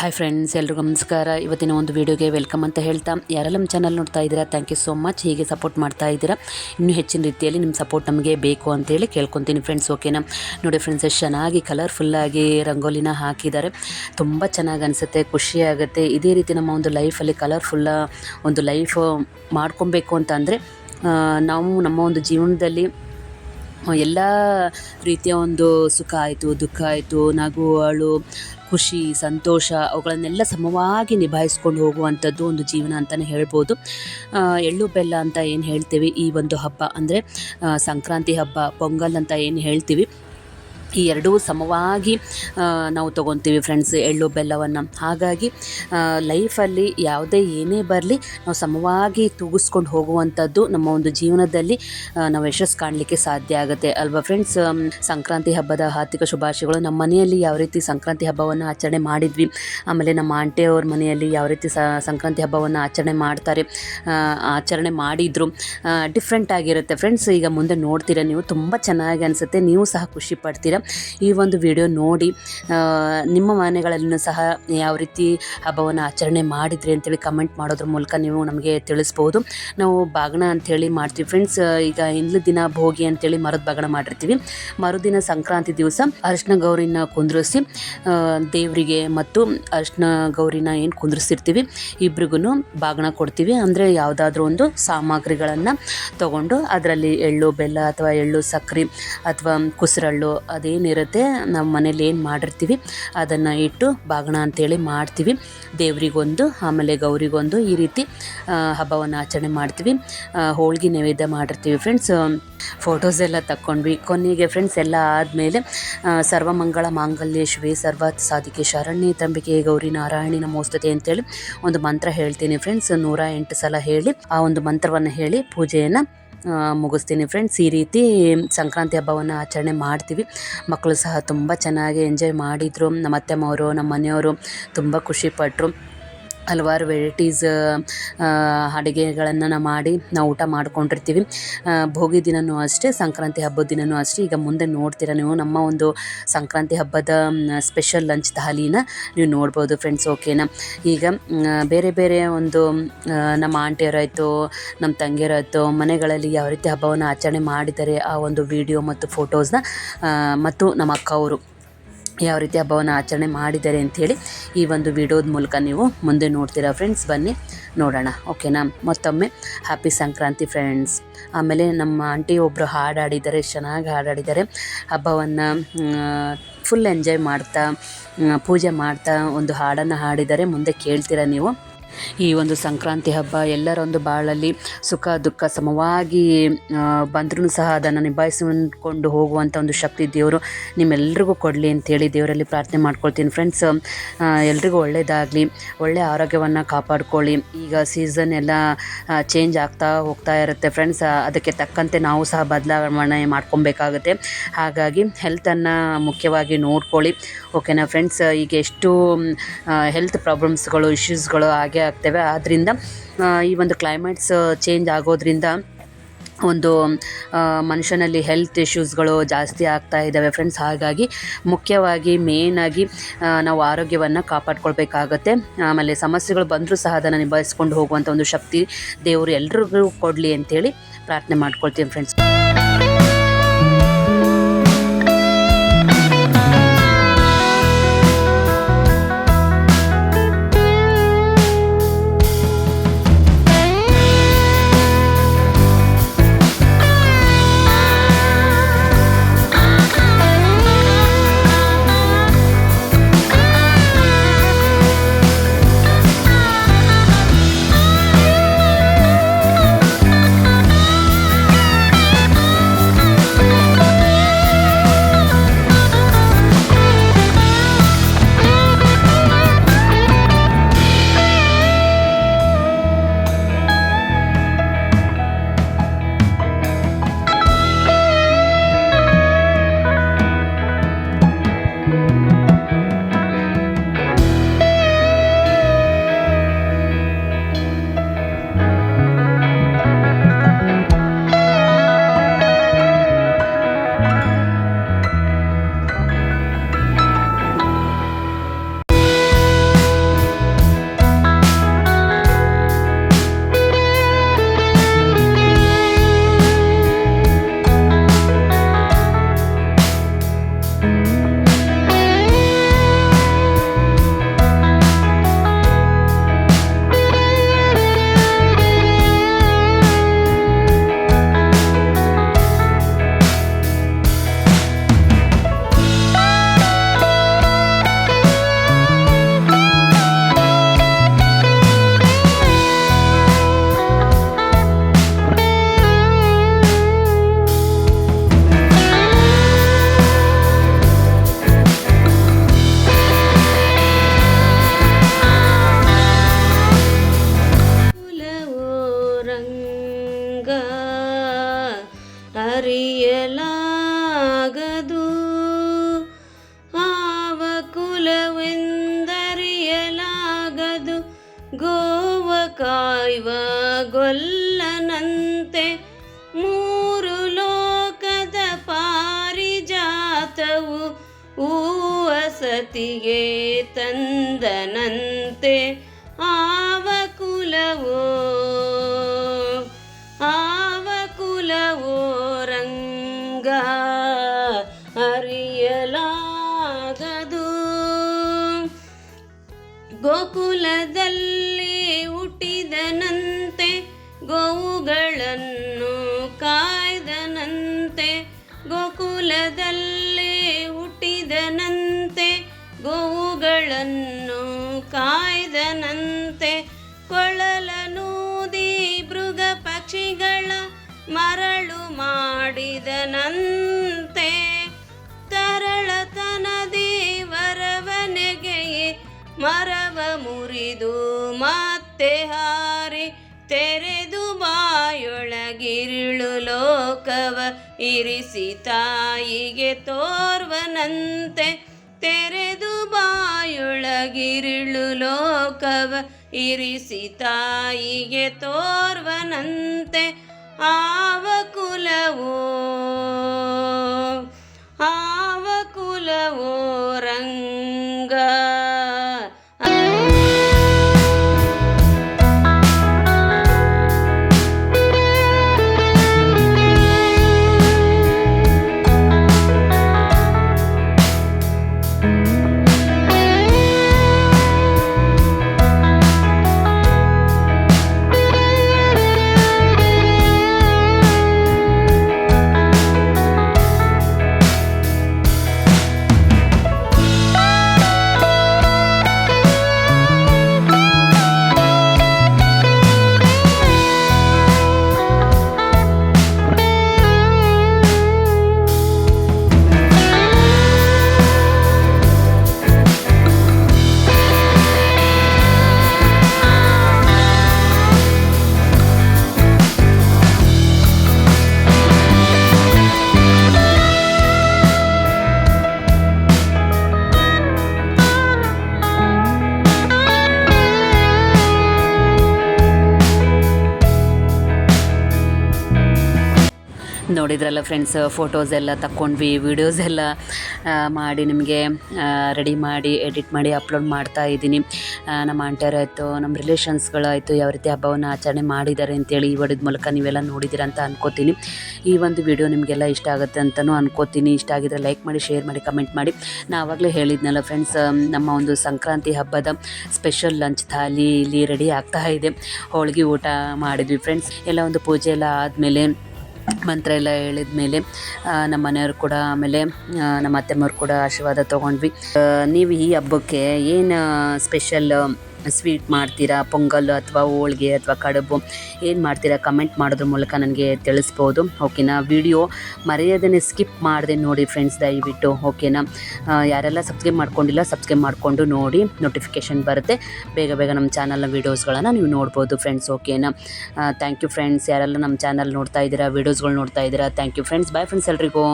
Hi friends, ಎಲ್ರಿಗೂ ನಮಸ್ಕಾರ. ಇವತ್ತಿನ ಒಂದು ವೀಡಿಯೋಗೆ ವೆಲ್ಕಮ್ ಅಂತ ಹೇಳ್ತಾ, ಯಾರೆಲ್ಲ ನಮ್ಮ ಚಾನಲ್ ನೋಡ್ತಾ ಇದ್ದೀರಾ ಥ್ಯಾಂಕ್ ಯು ಸೋ ಮಚ್. ಹೀಗೆ ಸಪೋರ್ಟ್ ಮಾಡ್ತಾ ಇದ್ದೀರಾ. ಇನ್ನೂ ಹೆಚ್ಚಿನ ರೀತಿಯಲ್ಲಿ ನಿಮ್ಮ ಸಪೋರ್ಟ್ ನಮಗೆ ಬೇಕು ಅಂತೇಳಿ ಕೇಳ್ಕೊತೀನಿ ಫ್ರೆಂಡ್ಸ್. ಓಕೆನಾ? ನೋಡಿ ಫ್ರೆಂಡ್ಸ್, ಎಷ್ಟು ಚೆನ್ನಾಗಿ ಕಲರ್ಫುಲ್ಲಾಗಿ ರಂಗೋಲಿನ ಹಾಕಿದ್ದಾರೆ. ತುಂಬ ಚೆನ್ನಾಗಿ ಅನಿಸುತ್ತೆ, ಖುಷಿಯಾಗುತ್ತೆ. ಇದೇ ರೀತಿ ನಮ್ಮ ಒಂದು ಲೈಫಲ್ಲಿ ಕಲರ್ಫುಲ್ಲ ಒಂದು ಲೈಫ್ ಮಾಡ್ಕೊಬೇಕು ಅಂತ ಅಂದರೆ ನಾವು ನಮ್ಮ ಒಂದು ಜೀವನದಲ್ಲಿ ಎಲ್ಲ ರೀತಿಯ ಒಂದು ಸುಖ ಆಯಿತು, ದುಃಖ ಆಯಿತು, ನಗು, ಅಳು, ಖುಷಿ, ಸಂತೋಷ ಅವುಗಳನ್ನೆಲ್ಲ ಸಮವಾಗಿ ನಿಭಾಯಿಸ್ಕೊಂಡು ಹೋಗುವಂಥದ್ದು ಒಂದು ಜೀವನ ಅಂತಲೇ ಹೇಳ್ಬೋದು. ಎಳ್ಳು ಬೆಲ್ಲ ಅಂತ ಏನು ಹೇಳ್ತೀವಿ, ಈ ಒಂದು ಹಬ್ಬ ಅಂದರೆ ಸಂಕ್ರಾಂತಿ ಹಬ್ಬ, ಪೊಂಗಲ್ ಅಂತ ಏನು ಹೇಳ್ತೀವಿ, ಈ ಎರಡೂ ಸಮವಾಗಿ ನಾವು ತೊಗೊತೀವಿ ಫ್ರೆಂಡ್ಸ್, ಎಳ್ಳು ಬೆಲ್ಲವನ್ನು. ಹಾಗಾಗಿ ಲೈಫಲ್ಲಿ ಯಾವುದೇ ಏನೇ ಬರಲಿ ನಾವು ಸಮವಾಗಿ ತೂಗಿಸ್ಕೊಂಡು ಹೋಗುವಂಥದ್ದು ನಮ್ಮ ಒಂದು ಜೀವನದಲ್ಲಿ ನಾವು ಯಶಸ್ಸು ಕಾಣಲಿಕ್ಕೆ ಸಾಧ್ಯ ಆಗುತ್ತೆ ಅಲ್ವಾ ಫ್ರೆಂಡ್ಸ್. ಸಂಕ್ರಾಂತಿ ಹಬ್ಬದ ಹಾರ್ದಿಕ ಶುಭಾಶಯಗಳು. ನಮ್ಮ ಮನೆಯಲ್ಲಿ ಯಾವ ರೀತಿ ಸಂಕ್ರಾಂತಿ ಹಬ್ಬವನ್ನು ಆಚರಣೆ ಮಾಡಿದ್ವಿ, ಆಮೇಲೆ ನಮ್ಮ ಆಂಟಿಯವ್ರ ಮನೆಯಲ್ಲಿ ಯಾವ ರೀತಿ ಸಂಕ್ರಾಂತಿ ಹಬ್ಬವನ್ನು ಆಚರಣೆ ಮಾಡಿದರು, ಡಿಫ್ರೆಂಟ್ ಆಗಿರುತ್ತೆ ಫ್ರೆಂಡ್ಸ್. ಈಗ ಮುಂದೆ ನೋಡ್ತೀರಾ ನೀವು, ತುಂಬ ಚೆನ್ನಾಗಿ ಅನಿಸುತ್ತೆ. ನೀವು ಸಹ ಖುಷಿ ಪಡ್ತೀರಾ ಈ ಒಂದು ವಿಡಿಯೋ ನೋಡಿ. ನಿಮ್ಮ ಮನೆಗಳಲ್ಲೂ ಸಹ ಯಾವ ರೀತಿ ಹಬ್ಬವನ್ನು ಆಚರಣೆ ಮಾಡಿದ್ರಿ ಅಂತೇಳಿ ಕಮೆಂಟ್ ಮಾಡೋದ್ರ ಮೂಲಕ ನೀವು ನಮಗೆ ತಿಳಿಸ್ಬೋದು. ನಾವು ಬಾಗಣ ಅಂಥೇಳಿ ಮಾಡ್ತೀವಿ ಫ್ರೆಂಡ್ಸ್. ಈಗ ಹಿಂದಿನ ದಿನ ಭೋಗಿ ಅಂತೇಳಿ ಮರದ ಬಾಗಣ ಮಾಡಿರ್ತೀವಿ. ಮರುದಿನ ಸಂಕ್ರಾಂತಿ ದಿವಸ ಅರಿಶಿನ ಗೌರಿನ ಕುಂದ್ರಿಸಿ ದೇವರಿಗೆ ಮತ್ತು ಅರಿಶಿನ ಗೌರಿನ ಏನು ಕುಂದ್ರಿಸಿರ್ತೀವಿ ಇಬ್ರಿಗೂ ಬಾಗಣ ಕೊಡ್ತೀವಿ. ಅಂದರೆ ಯಾವುದಾದ್ರೂ ಒಂದು ಸಾಮಗ್ರಿಗಳನ್ನು ತಗೊಂಡು ಅದರಲ್ಲಿ ಎಳ್ಳು ಬೆಲ್ಲ ಅಥವಾ ಎಳ್ಳು ಸಕ್ಕರೆ ಅಥವಾ ಕುಸರಳ್ಳು ಅದೇನಿರುತ್ತೆ ನಮ್ಮ ಮನೇಲಿ ಏನು ಮಾಡಿರ್ತೀವಿ ಅದನ್ನು ಇಟ್ಟು ಬಾಗಣ ಅಂತೇಳಿ ಮಾಡ್ತೀವಿ. ದೇವರಿಗೊಂದು ಆಮೇಲೆ ಗೌರಿಗೊಂದು ಈ ರೀತಿ ಹಬ್ಬವನ್ನು ಆಚರಣೆ ಮಾಡ್ತೀವಿ. ಹೋಳ್ಗೆ ನೈವೇದ್ಯ ಮಾಡಿರ್ತೀವಿ ಫ್ರೆಂಡ್ಸ್. ಫೋಟೋಸ್ ಎಲ್ಲ ತಕ್ಕೊಂಡ್ವಿ. ಕೊನೆಗೆ ಫ್ರೆಂಡ್ಸ್ ಎಲ್ಲ ಆದಮೇಲೆ ಸರ್ವಮಂಗಳ ಮಾಂಗಲ್ಯ ಶಿವೆ ಸರ್ವಾರ್ಥ ಸಾಧಿಕೆ ಶರಣ್ಯೆ ತ್ರ್ಯಂಬಕೆ ಗೌರಿ ನಾರಾಯಣಿ ನಮೋಸ್ತುತೆ ಅಂತೇಳಿ ಒಂದು ಮಂತ್ರ ಹೇಳ್ತೀನಿ ಫ್ರೆಂಡ್ಸ್. 108 ಸಲ ಹೇಳಿ ಆ ಒಂದು ಮಂತ್ರವನ್ನು ಹೇಳಿ ಪೂಜೆಯನ್ನು ಮುಗಿಸ್ತೀನಿ ಫ್ರೆಂಡ್ಸ್. ಈ ರೀತಿ ಸಂಕ್ರಾಂತಿ ಹಬ್ಬವನ್ನು ಆಚರಣೆ ಮಾಡ್ತೀವಿ. ಮಕ್ಕಳು ಸಹ ತುಂಬ ಚೆನ್ನಾಗಿ ಎಂಜಾಯ್ ಮಾಡಿದರು. ನಮ್ಮ ಅತ್ತೆಮ್ಮವರು, ನಮ್ಮ ಮನೆಯವರು ತುಂಬ ಖುಷಿಪಟ್ಟರು. ಹಲವಾರು ವೆರೈಟೀಸ್ ಅಡುಗೆಗಳನ್ನು ಮಾಡಿ ನಾವು ಊಟ ಮಾಡ್ಕೊಂಡಿರ್ತೀವಿ. ಭೋಗಿ ದಿನವೂ ಅಷ್ಟೇ, ಸಂಕ್ರಾಂತಿ ಹಬ್ಬದ ದಿನವೂ ಅಷ್ಟೇ. ಈಗ ಮುಂದೆ ನೋಡ್ತೀರಾ ನೀವು ನಮ್ಮ ಒಂದು ಸಂಕ್ರಾಂತಿ ಹಬ್ಬದ ಸ್ಪೆಷಲ್ ಲಂಚ್ ಥಾಲಿನ ನೀವು ನೋಡ್ಬೋದು ಫ್ರೆಂಡ್ಸ್. ಓಕೆನಾ? ಈಗ ಬೇರೆ ಬೇರೆ ಒಂದು ನಮ್ಮ ಆಂಟಿಯರಾಯಿತು, ನಮ್ಮ ತಂಗಿಯರಾಯಿತು ಮನೆಗಳಲ್ಲಿ ಯಾವ ರೀತಿ ಹಬ್ಬವನ್ನು ಆಚರಣೆ ಮಾಡಿದ್ದಾರೆ ಆ ಒಂದು ವಿಡಿಯೋ ಮತ್ತು ಫೋಟೋಸ್ನ ಮತ್ತು ನಮ್ಮ ಅಕ್ಕ ಅವರು ಯಾವ ರೀತಿ ಹಬ್ಬವನ್ನು ಆಚರಣೆ ಮಾಡಿದ್ದಾರೆ ಅಂಥೇಳಿ ಈ ಒಂದು ವಿಡಿಯೋದ ಮೂಲಕ ನೀವು ಮುಂದೆ ನೋಡ್ತೀರಾ ಫ್ರೆಂಡ್ಸ್. ಬನ್ನಿ ನೋಡೋಣ. ಓಕೆನಾ? ಮತ್ತೊಮ್ಮೆ ಹ್ಯಾಪಿ ಸಂಕ್ರಾಂತಿ ಫ್ರೆಂಡ್ಸ್. ಆಮೇಲೆ ನಮ್ಮ ಆಂಟಿ ಒಬ್ಬರು ಹಾಡಾಡಿದ್ದಾರೆ, ಚೆನ್ನಾಗಿ ಹಾಡಾಡಿದ್ದಾರೆ. ಹಬ್ಬವನ್ನು ಫುಲ್ ಎಂಜಾಯ್ ಮಾಡ್ತಾ ಪೂಜೆ ಮಾಡ್ತಾ ಒಂದು ಹಾಡನ್ನು ಹಾಡಿದ್ದಾರೆ. ಮುಂದೆ ಕೇಳ್ತೀರಾ ನೀವು. ಈ ಒಂದು ಸಂಕ್ರಾಂತಿ ಹಬ್ಬ ಎಲ್ಲರೊಂದು ಬಾಳಲ್ಲಿ ಸುಖ ದುಃಖ ಸಮವಾಗಿ ಬಂದ್ರೂ ಸಹ ಅದನ್ನು ನಿಭಾಯಿಸಿಕೊಂಡು ಹೋಗುವಂಥ ಒಂದು ಶಕ್ತಿ ದೇವರು ನಿಮ್ಮೆಲ್ರಿಗೂ ಕೊಡಲಿ ಅಂತೇಳಿ ದೇವರಲ್ಲಿ ಪ್ರಾರ್ಥನೆ ಮಾಡ್ಕೊಳ್ತೀನಿ ಫ್ರೆಂಡ್ಸ್. ಎಲ್ರಿಗೂ ಒಳ್ಳೆಯದಾಗಲಿ, ಒಳ್ಳೆಯ ಆರೋಗ್ಯವನ್ನು ಕಾಪಾಡ್ಕೊಳ್ಳಿ. ಈಗ ಸೀಸನ್ ಎಲ್ಲ ಚೇಂಜ್ ಆಗ್ತಾ ಹೋಗ್ತಾ ಇರುತ್ತೆ ಫ್ರೆಂಡ್ಸ್. ಅದಕ್ಕೆ ತಕ್ಕಂತೆ ನಾವು ಸಹ ಬದಲಾವಣೆ ಮಾಡ್ಕೊಬೇಕಾಗುತ್ತೆ. ಹಾಗಾಗಿ ಹೆಲ್ತನ್ನು ಮುಖ್ಯವಾಗಿ ನೋಡ್ಕೊಳ್ಳಿ. ಓಕೆನಾ ಫ್ರೆಂಡ್ಸ್? ಈಗ ಎಷ್ಟು ಹೆಲ್ತ್ ಪ್ರಾಬ್ಲಮ್ಸ್ಗಳು, ಇಶ್ಯೂಸ್ಗಳು ಹಾಗೆ ಆಗ್ತವೆ. ಆದ್ದರಿಂದ ಈ ಒಂದು ಕ್ಲೈಮೇಟ್ಸ್ ಚೇಂಜ್ ಆಗೋದ್ರಿಂದ ಒಂದು ಮನುಷ್ಯನಲ್ಲಿ ಹೆಲ್ತ್ ಇಶ್ಯೂಸ್ಗಳು ಜಾಸ್ತಿ ಆಗ್ತಾ ಇದ್ದಾವೆ ಫ್ರೆಂಡ್ಸ್. ಹಾಗಾಗಿ ಮುಖ್ಯವಾಗಿ ಮೇಯ್ನಾಗಿ ನಾವು ಆರೋಗ್ಯವನ್ನು ಕಾಪಾಡ್ಕೊಳ್ಬೇಕಾಗತ್ತೆ. ಆಮೇಲೆ ಸಮಸ್ಯೆಗಳು ಬಂದರೂ ಸಹ ಅದನ್ನು ನಿಭಾಯಿಸ್ಕೊಂಡು ಹೋಗುವಂಥ ಒಂದು ಶಕ್ತಿ ದೇವರು ಎಲ್ರಿಗೂ ಕೊಡಲಿ ಅಂತೇಳಿ ಪ್ರಾರ್ಥನೆ ಮಾಡ್ಕೊಳ್ತೀನಿ ಫ್ರೆಂಡ್ಸ್. ಗೋವ ಕಾಯುವ ಗೊಲ್ಲನಂತೆ ಮೂರು ಲೋಕದ ಪಾರಿಜಾತವು ಹೂವಸತಿಗೆ ತಂದನಂತೆ ಆವ ಕುಲವೋ ರಂಗ ಅರಿಯಲಾಗದು. ಗೋಕುಲದಲ್ಲಿ ಹುಟ್ಟಿದನಂತೆ ಗೋವುಗಳನ್ನು ಕಾಯ್ದನಂತೆ. ಗೋಕುಲದಲ್ಲಿ ಹುಟ್ಟಿದನಂತೆ ಗೋವುಗಳನ್ನು ಕಾಯ್ದನಂತೆ. ಕೊಳಲನೂದಿ ಮೃಗ ಪಕ್ಷಿಗಳ ಮರಳು ಮಾಡಿದನಂತೆ. ತರಳತನದಿ ವರವನೆಗೆಯೇ ಮರವ ಮುರಿದು ಮತ್ತೆ ಹಾರಿ ತೆರೆದು ಬಾಯೊಳಗಿರುಳು ಲೋಕವ ಇರಿಸಿ ತಾಯಿಗೆ ತೋರ್ವನಂತೆ. ತೆರೆದು ಬಾಯೊಳಗಿರುಳು ಲೋಕವ ಇರಿಸಿ ತಾಯಿಗೆ ತೋರ್ವನಂತೆ. ಆವ ಕುಲವೋ ರಂಗ. ನೋಡಿದ್ರಲ್ಲ ಫ್ರೆಂಡ್ಸ್, ಫೋಟೋಸ್ ಎಲ್ಲ ತಕ್ಕೊಂಡ್ವಿ, ವೀಡಿಯೋಸ್ ಎಲ್ಲ ಮಾಡಿ ನಿಮಗೆ ರೆಡಿ ಮಾಡಿ ಎಡಿಟ್ ಮಾಡಿ ಅಪ್ಲೋಡ್ ಮಾಡ್ತಾ ಇದ್ದೀನಿ. ನಮ್ಮ ಆಂಟಿಯರಾಯಿತು, ನಮ್ಮ ರಿಲೇಷನ್ಸ್ಗಳಾಯಿತು ಯಾವ ರೀತಿ ಹಬ್ಬವನ್ನು ಆಚರಣೆ ಮಾಡಿದ್ದಾರೆ ಅಂತೇಳಿ ಈ ವಿಡಿಯೋದ ಮೂಲಕ ನೀವೆಲ್ಲ ನೋಡಿದ್ದೀರ ಅಂತ ಅನ್ಕೋತೀನಿ. ಈ ಒಂದು ವಿಡಿಯೋ ನಿಮಗೆಲ್ಲ ಇಷ್ಟ ಆಗುತ್ತೆ ಅಂತಲೂ ಅನ್ಕೋತೀನಿ. ಇಷ್ಟ ಆಗಿದ್ರೆ ಲೈಕ್ ಮಾಡಿ, ಶೇರ್ ಮಾಡಿ, ಕಮೆಂಟ್ ಮಾಡಿ. ನಾನು ಆವಾಗಲೇ ಹೇಳಿದ್ನಲ್ಲ ಫ್ರೆಂಡ್ಸ್, ನಮ್ಮ ಒಂದು ಸಂಕ್ರಾಂತಿ ಹಬ್ಬದ ಸ್ಪೆಷಲ್ ಲಂಚ್ ಥಾಲಿ ಇಲ್ಲಿ ರೆಡಿ ಆಗ್ತಾ ಇದೆ. ಹೋಳಿಗೆ ಊಟ ಮಾಡಿದ್ವಿ ಫ್ರೆಂಡ್ಸ್. ಎಲ್ಲ ಒಂದು ಪೂಜೆ ಎಲ್ಲ ಆದಮೇಲೆ ಮಂತ್ರ ಎಲ್ಲ ಹೇಳಿದ ಮೇಲೆ ನಮ್ಮ ಮನೆಯವರು ಕೂಡ, ಆಮೇಲೆ ನಮ್ಮ ಅತ್ತೆಮ್ಮವ್ರು ಕೂಡ ಆಶೀರ್ವಾದ ತೊಗೊಂಡ್ವಿ. ನೀವು ಈ ಹಬ್ಬಕ್ಕೆ ಏನು ಸ್ಪೆಷಲ್ ಸ್ವೀಟ್ ಮಾಡ್ತೀರಾ, ಪೊಂಗಲ್ ಅಥವಾ ಹೋಳಿಗೆ ಅಥವಾ ಕಡುಬು ಏನು ಮಾಡ್ತೀರಾ ಕಮೆಂಟ್ ಮಾಡೋದ್ರ ಮೂಲಕ ನನಗೆ ತಿಳಿಸ್ಬೋದು. ಓಕೆನಾ? ವಿಡಿಯೋ ಮರೆಯೋದನ್ನೇ ಸ್ಕಿಪ್ ಮಾಡದೆ ನೋಡಿ ಫ್ರೆಂಡ್ಸ್ ದಯವಿಟ್ಟು. ಓಕೆನಾ? ಯಾರೆಲ್ಲ ಸಬ್ಸ್ಕ್ರೈಬ್ ಮಾಡ್ಕೊಂಡಿಲ್ಲ ಸಬ್ಸ್ಕ್ರೈಬ್ ಮಾಡಿಕೊಂಡು ನೋಡಿ, ನೋಟಿಫಿಕೇಷನ್ ಬರುತ್ತೆ. ಬೇಗ ಬೇಗ ನಮ್ಮ ಚಾನಲ್ನ ವೀಡಿಯೋಸ್ಗಳನ್ನು ನೀವು ನೋಡ್ಬೋದು ಫ್ರೆಂಡ್ಸ್. ಓಕೆನಾ? Thank you friends. ಯಾರೆಲ್ಲ ನಮ್ಮ ಚಾನಲ್ ನೋಡ್ತಾ ಇದ್ದೀರಾ, ವೀಡಿಯೋಸ್ಗಳು ನೋಡ್ತಾ ಇದ್ದೀರಾ, thank you friends. Bye friends ಎಲ್ರಿಗೂ.